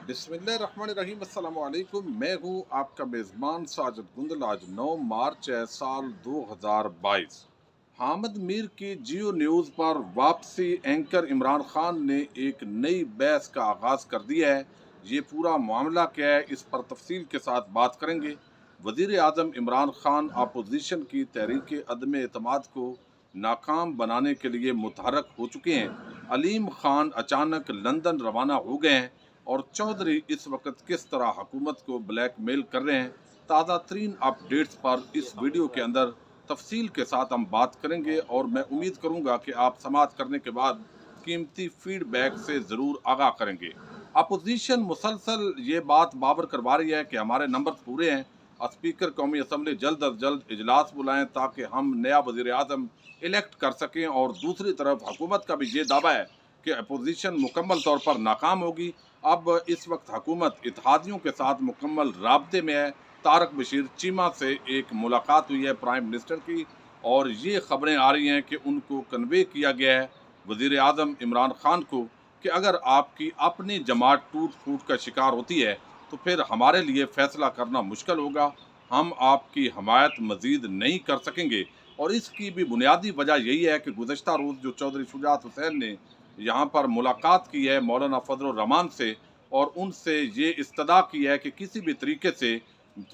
बिस्मिल्लाहिर्रहमानिर्रहीम अस्सलाम वालेकुम। मैं हूँ आपका मेज़बान साजिद गुंदल। आज 9 मार्च है साल 2022। हामिद मीर की जियो न्यूज़ पर वापसी। एंकर इमरान खान ने एक नई बहस का आगाज़ कर दिया है। ये पूरा मामला क्या है, इस पर तफसील के साथ बात करेंगे। वज़ीर आज़म इमरान खान अपोजिशन की तहरीक अदम एतमाद को नाकाम बनाने के लिए मुतहरक हो चुके हैं। अलीम खान अचानक लंदन रवाना हो गए हैं और चौधरी इस वक्त किस तरह हुकूमत को ब्लैकमेल कर रहे हैं, ताज़ा तरीन अपडेट्स पर इस वीडियो के अंदर तफसील के साथ हम बात करेंगे। और मैं उम्मीद करूंगा कि आप समाअत करने के बाद कीमती फीडबैक से ज़रूर आगाह करेंगे। अपोजिशन मुसलसल ये बात बावर करवा रही है कि हमारे नंबर पूरे हैं, स्पीकर कौमी असम्बली जल्द अज जल्द इजलास बुलाएं ताकि हम नया वज़ीर आज़म इलेक्ट कर सकें। और दूसरी तरफ हुकूमत का भी ये दावा है कि अपोजिशन मुकम्मल तौर पर नाकाम होगी। अब इस वक्त हुकूमत इत्तेहादियों के साथ मुकम्मल राब्ते में है। तारक बशीर चीमा से एक मुलाकात हुई है प्राइम मिनिस्टर की, और ये खबरें आ रही हैं कि उनको कन्वे किया गया है वज़ीर आज़म इमरान खान को कि अगर आपकी अपनी जमात टूट फूट का शिकार होती है तो फिर हमारे लिए फ़ैसला करना मुश्किल होगा, हम आपकी हमायत मज़ीद नहीं कर सकेंगे। और इसकी भी बुनियादी वजह यही है कि गुज़श्ता रोज़ जो चौधरी शुजात हुसैन ने यहाँ पर मुलाकात की है मौलाना फजल रहमान से, और उनसे ये इस्तदा की है कि किसी भी तरीके से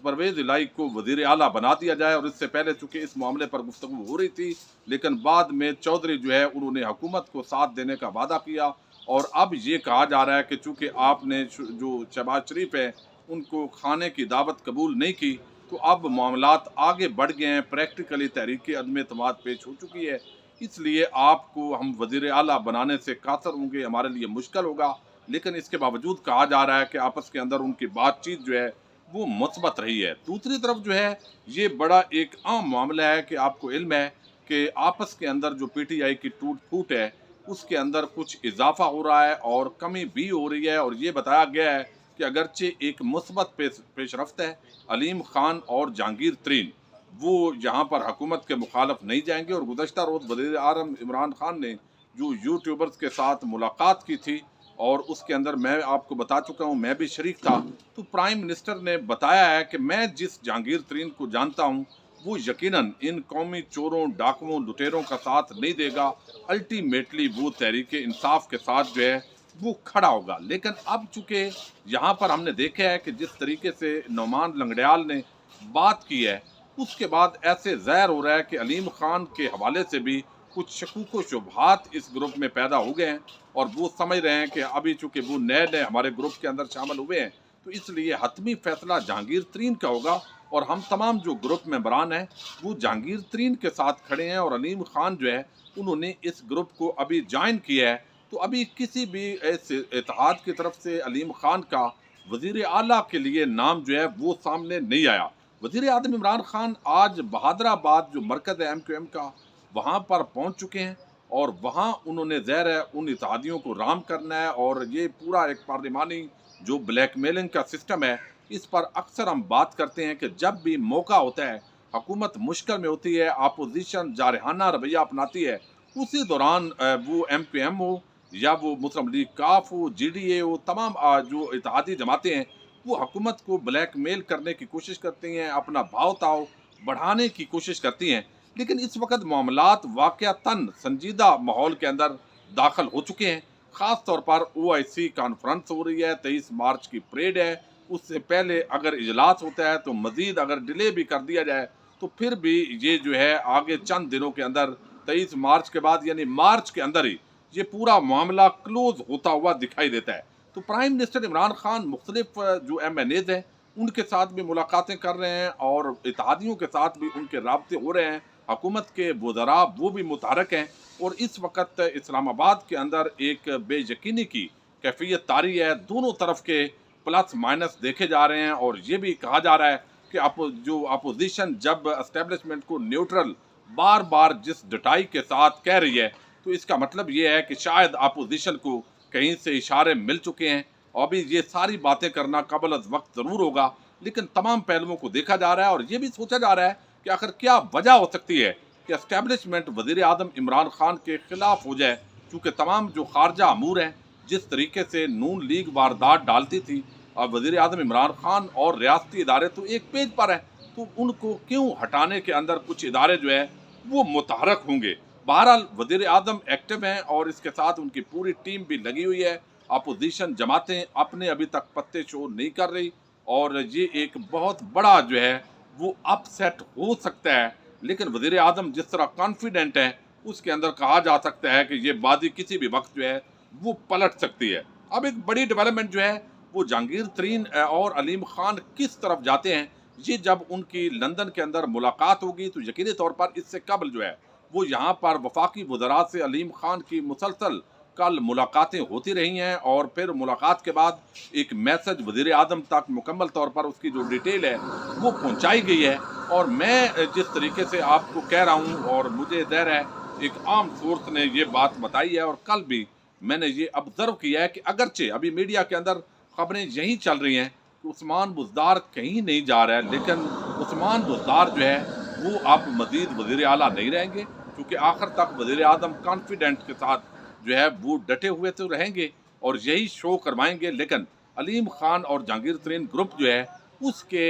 परवेज़ इलाही को वज़ीर आला बना दिया जाए। और इससे पहले चूँकि इस मामले पर गुफ्तगू हो रही थी, लेकिन बाद में चौधरी जो है उन्होंने हुकूमत को साथ देने का वादा किया। और अब ये कहा जा रहा है कि चूँकि आपने जो शहबाज शरीफ है उनको खाने की दावत कबूल नहीं की, तो अब मामलात आगे बढ़ गए हैं। प्रैक्टिकली तहरीक अदम एतमाद पेश हो चुकी है, इसलिए आपको हम वज़ीर आला बनाने से कातर होंगे, हमारे लिए मुश्किल होगा। लेकिन इसके बावजूद कहा जा रहा है कि आपस के अंदर उनकी बातचीत जो है वो मुस्बत रही है। दूसरी तरफ जो है ये बड़ा एक आम मामला है कि आपको इल्म है कि आपस के अंदर जो पीटीआई की टूट फूट है उसके अंदर कुछ इजाफा हो रहा है और कमी भी हो रही है। और ये बताया गया है कि अगरचे एक मुस्बत पेशरफ्त है, अलीम खान और जहांगीर तरीन वो यहाँ पर हुकूमत के मुखालफ नहीं जाएंगे। और गुज़श्ता रोज़ वज़ीर आज़म इमरान खान ने जो यूट्यूबर्स के साथ मुलाकात की थी और उसके अंदर मैं आपको बता चुका हूँ, मैं भी शरीक था, तो प्राइम मिनिस्टर ने बताया है कि मैं जिस जहांगीर तरीन को जानता हूँ वो यकीनन इन कौमी चोरों डाकुओं लुटेरों का साथ नहीं देगा, अल्टीमेटली वो तहरीक इंसाफ के साथ जो है वो खड़ा होगा। लेकिन अब चूँकि यहाँ पर हमने देखा है कि जिस तरीके से नौमान लंगड़ियाल ने बात की है, उसके बाद ऐसे ज़ाहिर हो रहा है कि अलीम खान के हवाले से भी कुछ शकूक व शुबहात इस ग्रुप में पैदा हो गए हैं। और वो समझ रहे हैं कि अभी चूंकि वो नए नए हमारे ग्रुप के अंदर शामिल हुए हैं, तो इसलिए हतमी फैसला जहांगीर तरीन का होगा। और हम तमाम जो ग्रुप मेंबरान हैं वो जहांगीर तरीन के साथ खड़े हैं। और अलीम खान जो है उन्होंने इस ग्रुप को अभी ज्वाइन किया है, तो अभी किसी भी ऐसे इत्तेहाद की तरफ से अलीम खान का वज़ीर आला के लिए नाम जो है वो सामने नहीं आया। वज़ीर आज़म इमरान खान आज बहादराबाद जो मरकज़ है MQM का, वहाँ पर पहुँच चुके हैं। और वहाँ उन्होंने ज़ाहिर है उन इत्तेहादियों को राम करना है। और ये पूरा एक पार्लिमानी जो ब्लैकमेलिंग का सिस्टम है, इस पर अक्सर हम बात करते हैं कि जब भी मौका होता है, हुकूमत मुश्किल में होती है, अपोजिशन जारहाना रवैया अपनाती है, उसी दौरान वो MQM हो या वो मुस्लिम लीग काफ हो, GDA हो, तमाम जो इत्तेहादी जमातें हैं वो हुकूमत को ब्लैकमेल करने की कोशिश करती हैं, अपना भाव ताव बढ़ाने की कोशिश करती हैं। लेकिन इस वक्त मामलात वाक़यातन संजीदा माहौल के अंदर दाखिल हो चुके हैं। ख़ास तौर पर OIC कॉन्फ्रेंस हो रही है, 23 मार्च की परेड है। उससे पहले अगर इजलास होता है तो मज़ीद अगर डिले भी कर दिया जाए तो फिर भी ये जो है आगे चंद दिनों के अंदर 23 मार्च के बाद यानी मार्च के अंदर ही ये पूरा मामला क्लोज होता हुआ दिखाई देता है। तो प्राइम मिनिस्टर इमरान खान मुख्तलिफ जो MNAs हैं उनके साथ भी मुलाकातें कर रहे हैं और इत्तेहादियों के साथ भी उनके राब्ते हो रहे हैं। हुकूमत के वज़रा वो भी मुतहरक हैं। और इस वक्त इस्लामाबाद के अंदर एक बेयकीनी की कैफियत तारी है, दोनों तरफ के प्लस माइनस देखे जा रहे हैं। और ये भी कहा जा रहा है कि जो अपोजिशन जब एस्टेब्लिशमेंट को न्यूट्रल बार बार जिस डटाई के साथ कह रही है, तो इसका मतलब ये है कि शायद अपोजिशन को कहीं से इशारे मिल चुके हैं। और अभी ये सारी बातें करना कबल अज़ वक्त ज़रूर होगा, लेकिन तमाम पहलुओं को देखा जा रहा है। और ये भी सोचा जा रहा है कि आखिर क्या वजह हो सकती है कि एस्टेब्लिशमेंट वज़ीर आज़म इमरान खान के ख़िलाफ़ हो जाए, चूँकि तमाम जो खारजा अमूर हैं जिस तरीके से नून लीग वारदात डालती थी, अब वज़ीर आज़म इमरान खान और रियासती इदारे तो एक पेज पर हैं, तो उनको क्यों हटाने के अंदर कुछ इदारे जो है वो मुतहरक होंगे। बहरहाल वज़ीर आज़म एक्टिव हैं और इसके साथ उनकी पूरी टीम भी लगी हुई है। अपोजिशन जमातें अपने अभी तक पत्ते शो नहीं कर रही और ये एक बहुत बड़ा जो है वो अपसेट हो सकता है। लेकिन वज़ीर आज़म जिस तरह कॉन्फिडेंट है, उसके अंदर कहा जा सकता है कि ये बाजी किसी भी वक्त जो है वो पलट सकती है। अब एक बड़ी डेवलपमेंट जो है वो जहांगीर तरीन और अलीम खान किस तरफ जाते हैं, ये जब उनकी लंदन के अंदर मुलाकात होगी तो यकीनी तौर पर इससे कबल जो है वो यहाँ पर वफाकी वज़रात से अलीम खान की मुसलसल कल मुलाकातें होती रही हैं और फिर मुलाकात के बाद एक मैसेज वज़ीर आज़म तक मुकम्मल तौर पर उसकी जो डिटेल है वो पहुँचाई गई है। और मैं जिस तरीके से आपको कह रहा हूँ और मुझे ज़ाहिर है एक आम सोर्स ने ये बात बताई है और कल भी मैंने ये ऑब्जर्व किया है कि अगरचे अभी मीडिया के अंदर खबरें यही चल रही हैं कि उस्मान बुज़दार कहीं नहीं जा रहा है, लेकिन उस्मान बुज़दार जो है वो अब मज़ीद वज़ीर आला नहीं रहेंगे, क्योंकि आखिर तक वज़ीर आज़म कॉन्फिडेंट के साथ जो है वो डटे हुए तो रहेंगे और यही शो करवाएंगे। लेकिन अलीम खान और जहांगीर तरीन ग्रुप जो है उसके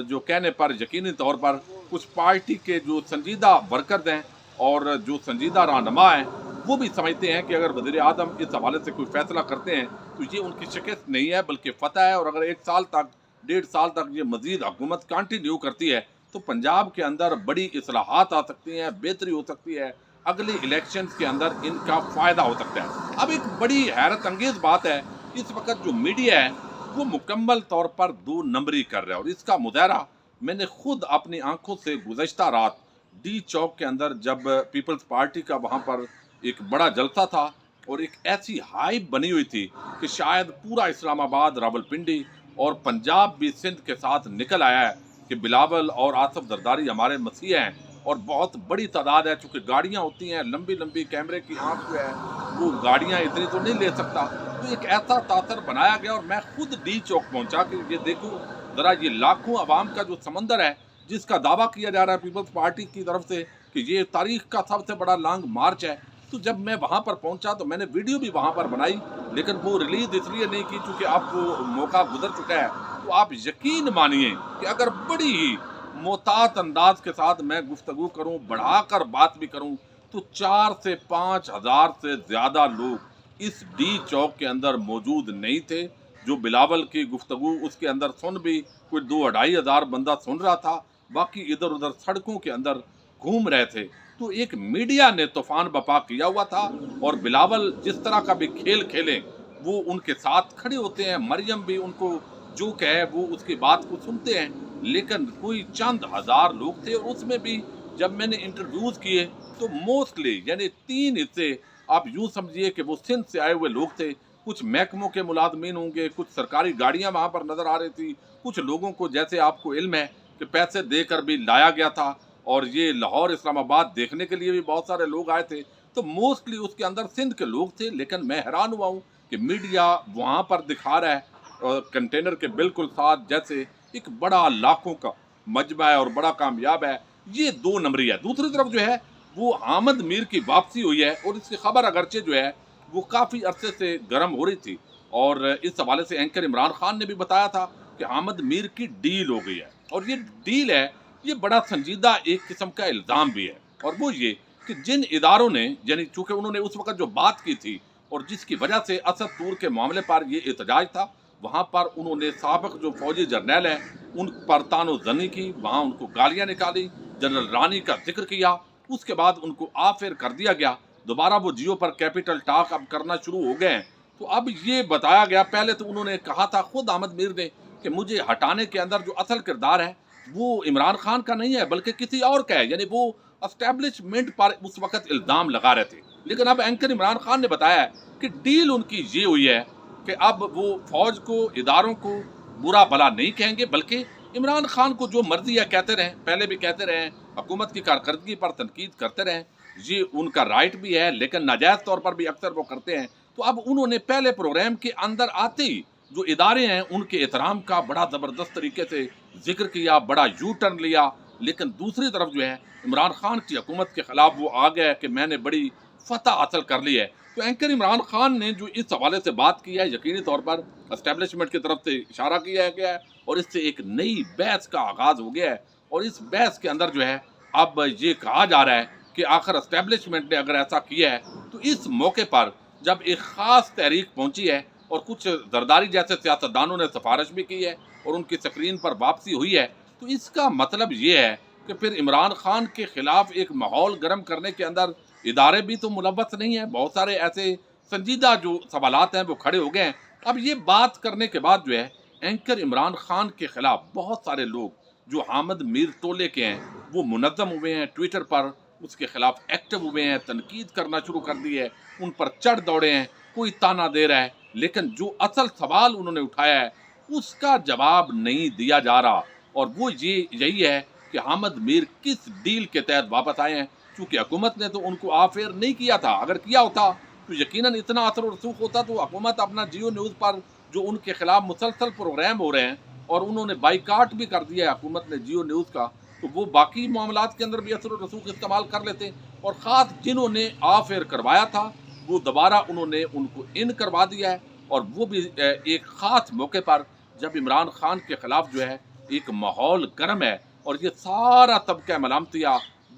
जो कहने पर यकीनी तौर पर कुछ पार्टी के जो संजीदा वर्कर्स हैं और जो संजीदा रहनुमा हैं वो भी समझते हैं कि अगर वज़ीर आज़म इस हवाले से कोई फैसला करते हैं तो ये उनकी शिकस्त नहीं है बल्कि फ़तह है। और अगर 1 साल तक 1.5 साल तक ये मज़ीद हुकूमत कंटिन्यू करती है तो पंजाब के अंदर बड़ी इस्लाहात आ सकती हैं, बेहतरी हो सकती है, अगले इलेक्शंस के अंदर इनका फ़ायदा हो सकता है। अब एक बड़ी हैरत अंगेज़ बात है, इस वक्त जो मीडिया है वो मुकम्मल तौर पर 2 नंबरी कर रहा है और इसका मुज़ाहरा मैंने खुद अपनी आंखों से गुज़श्ता रात डी चौक के अंदर जब पीपल्स पार्टी का वहाँ पर एक बड़ा जलसा था और एक ऐसी हाइप बनी हुई थी कि शायद पूरा इस्लामाबाद, रावलपिंडी और पंजाब भी सिंध के साथ निकल आया है कि बिलावल और आसफ जरदारी हमारे मसीह हैं और बहुत बड़ी तादाद है। चूँकि गाड़ियाँ होती हैं लंबी लंबी, कैमरे की आँख जो है वो गाड़ियाँ इतनी तो नहीं ले सकता, तो एक ऐसा तासर बनाया गया और मैं खुद डी चौक पहुँचा कि ये देखूँ ज़रा ये लाखों आवाम का जो समंदर है जिसका दावा किया जा रहा है पीपल्स पार्टी की तरफ से कि ये तारीख का सबसे बड़ा लॉन्ग मार्च है। तो जब मैं वहाँ पर पहुँचा तो मैंने वीडियो भी वहाँ पर बनाई, लेकिन वो रिलीज़ इसलिए नहीं की चूँकि अब वो मौका गुजर चुका है। तो आप यकीन मानिए कि अगर बड़ी ही मोहतात अंदाज के साथ मैं गुफ्तगू करूँ, बढ़ाकर बात भी करूँ, तो 4 से 5 हज़ार से ज़्यादा लोग इस डी चौक के अंदर मौजूद नहीं थे। जो बिलावल की गुफ्तगू उसके अंदर सुन भी कोई 2-2.5 हज़ार बंदा सुन रहा था, बाकी इधर उधर सड़कों के अंदर घूम रहे थे। तो एक मीडिया ने तूफान बपा किया हुआ था और बिलावल जिस तरह का भी खेल खेले वो उनके साथ खड़े होते हैं। मरियम भी उनको जो कहे वो उसकी बात को सुनते हैं, लेकिन कोई चंद हज़ार लोग थे और उसमें भी जब मैंने इंटरव्यूज़ किए तो मोस्टली यानी 3 हिस्से आप यूँ समझिए कि वो सिंध से आए हुए लोग थे। कुछ महकमों के मुलाजमीन होंगे, कुछ सरकारी गाड़ियाँ वहाँ पर नज़र आ रही थी, कुछ लोगों को जैसे आपको इल्म है कि पैसे देकर भी लाया गया था और ये लाहौर इस्लामाबाद देखने के लिए भी बहुत सारे लोग आए थे। तो मोस्टली उसके अंदर सिंध के लोग थे। लेकिन मैं हैरान हुआ हूँ कि मीडिया वहाँ पर दिखा रहा है कंटेनर के बिल्कुल साथ जैसे एक बड़ा लाखों का मजमा है और बड़ा कामयाब है। ये 2 नंबरी है। दूसरी तरफ जो है वो आमद मीर की वापसी हुई है और इसकी खबर अगरचे जो है वो काफ़ी अरसे से गर्म हो रही थी और इस हवाले से एंकर इमरान खान ने भी बताया था कि आमद मीर की डील हो गई है। और ये डील है, ये बड़ा संजीदा एक किस्म का इल्ज़ाम भी है और वो ये कि जिन इदारों ने यानी चूँकि उन्होंने उस वक्त जो बात की थी और जिसकी वजह से असद तूर के मामले पर ये एहतजाज था, वहाँ पर उन्होंने साबिक़ जो फौजी जर्नैल हैं उन पर तानो ज़नी की, वहाँ उनको गालियाँ निकाली, जनरल रानी का जिक्र किया, उसके बाद उनको आफिर कर दिया गया। दोबारा वो जियो पर कैपिटल टॉक अब करना शुरू हो गए हैं। तो अब ये बताया गया, पहले तो उन्होंने कहा था खुद अहमद मीर ने कि मुझे हटाने के अंदर जो असल किरदार है वो इमरान खान का नहीं है बल्कि किसी और का है, यानी वो एस्टेब्लिशमेंट पर उस वक्त इल्ज़ाम लगा रहे थे। लेकिन अब एंकर इमरान खान ने बताया है कि डील उनकी ये हुई है कि अब वो फौज को, इदारों को बुरा भला नहीं कहेंगे बल्कि इमरान खान को जो मर्जी है कहते रहें, पहले भी कहते रहें, हुकूमत की कारकर्दगी पर तनकीद करते रहें, ये उनका राइट भी है, लेकिन नाजायज़ तौर पर भी अक्सर वो करते हैं। तो अब उन्होंने पहले प्रोग्राम के अंदर आते ही जो इदारे हैं उनके एहतराम का बड़ा ज़बरदस्त तरीके से जिक्र किया, बड़ा यू टर्न लिया। लेकिन दूसरी तरफ जो है इमरान खान की हुकूमत के ख़िलाफ़ वो आ गया कि मैंने बड़ी فتح حاصل کر لی ہے۔ تو اینکر عمران خان نے جو اس حوالے سے بات کی ہے، یقینی طور پر اسٹیبلشمنٹ کی طرف سے اشارہ کیا گیا ہے اور اس سے ایک نئی بحث کا آغاز ہو گیا ہے، اور اس بحث کے اندر جو ہے اب یہ کہا جا رہا ہے کہ آخر اسٹیبلشمنٹ نے اگر ایسا کیا ہے تو اس موقع پر جب ایک خاص تحریک پہنچی ہے اور کچھ زرداری جیسے سیاستدانوں نے سفارش بھی کی ہے اور ان کی سکرین پر واپسی ہوئی ہے، تو اس کا مطلب یہ ہے کہ پھر عمران خان کے خلاف ایک ماحول گرم کرنے کے اندر ادارے بھی تو ملوث نہیں ہیں، بہت سارے ایسے سنجیدہ جو سوالات ہیں وہ کھڑے ہو گئے ہیں۔ اب یہ بات کرنے کے بعد جو ہے اینکر عمران خان کے خلاف بہت سارے لوگ جو حامد میر ٹولے کے ہیں وہ منظم ہوئے ہیں، ٹویٹر پر اس کے خلاف ایکٹیو ہوئے ہیں، تنقید کرنا شروع کر دی ہے، ان پر چڑھ دوڑے ہیں، کوئی تانا دے رہا ہے، لیکن جو اصل سوال انہوں نے اٹھایا ہے اس کا جواب نہیں دیا جا رہا، اور وہ یہی ہے کہ حامد میر کس ڈیل کے تحت واپس آئے ہیں، چونکہ حکومت نے تو ان کو آف ایئر نہیں کیا تھا، اگر کیا ہوتا تو یقیناً اتنا اثر و رسوخ ہوتا تو حکومت اپنا جیو نیوز پر جو ان کے خلاف مسلسل پروگرام ہو رہے ہیں اور انہوں نے بائیکاٹ بھی کر دیا ہے حکومت نے جیو نیوز کا، تو وہ باقی معاملات کے اندر بھی اثر و رسوخ استعمال کر لیتے، اور خاص جنہوں نے آف ایئر کروایا تھا وہ دوبارہ انہوں نے ان کو ان کروا دیا ہے، اور وہ بھی ایک خاص موقع پر جب عمران خان کے خلاف جو ہے ایک ماحول گرم ہے اور یہ سارا طبقہ ملامتیہ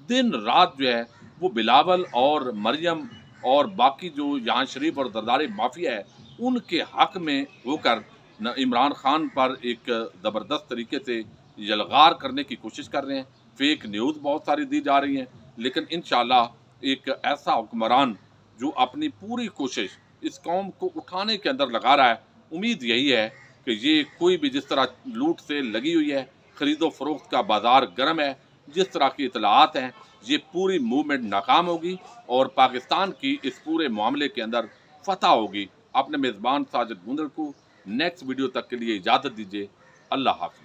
دن رات جو ہے وہ بلاول اور مریم اور باقی جو یہاں شریف اور زرداری مافیا ہے ان کے حق میں ہو کر عمران خان پر ایک زبردست طریقے سے یلغار کرنے کی کوشش کر رہے ہیں، فیک نیوز بہت ساری دی جا رہی ہیں، لیکن انشاءاللہ ایک ایسا حکمران جو اپنی پوری کوشش اس قوم کو اٹھانے کے اندر لگا رہا ہے، امید یہی ہے کہ یہ کوئی بھی جس طرح لوٹ سے لگی ہوئی ہے، خرید و فروخت کا بازار گرم ہے، جس طرح کی اطلاعات ہیں، یہ پوری موومنٹ ناکام ہوگی اور پاکستان کی اس پورے معاملے کے اندر فتح ہوگی۔ اپنے میزبان ساجد گندل کو نیکسٹ ویڈیو تک کے لیے اجازت دیجیے۔ اللہ حافظ۔